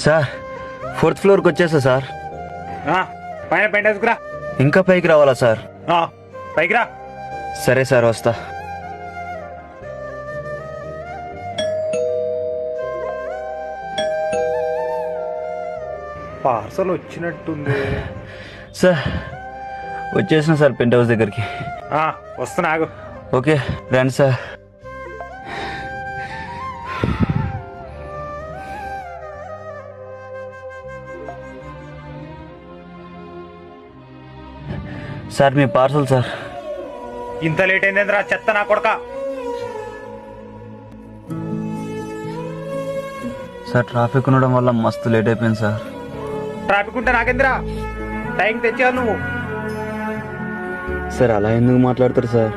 Sir 4th ఫ్లోర్కి వచ్చేసా sir. పైన పెయింట్ వేసుకురా. ఇంకా పైకి రావాలా సార్? పైకి రా. సరే సార్ వస్తా. పార్సల్ వచ్చినట్టుంది. సార్ వచ్చేసిన సార్ పెంట్ హౌస్ దగ్గరికి. వస్తున్నా ఆగు. ఓకే రండి సార్. సార్ మీ పార్సల్ సార్. ఇంత లేట్ అయిందేంద్రా చెత్త నా కొడక. సార్ ట్రాఫిక్ ఉండడం వల్ల మస్తు లేట్ అయిపోయింది సార్. ట్రాఫిక్ ఉంటే నాకేంద్రా, టైం తెచ్చావు నువ్వు. సార్ అలా ఎందుకు మాట్లాడతారు సార్?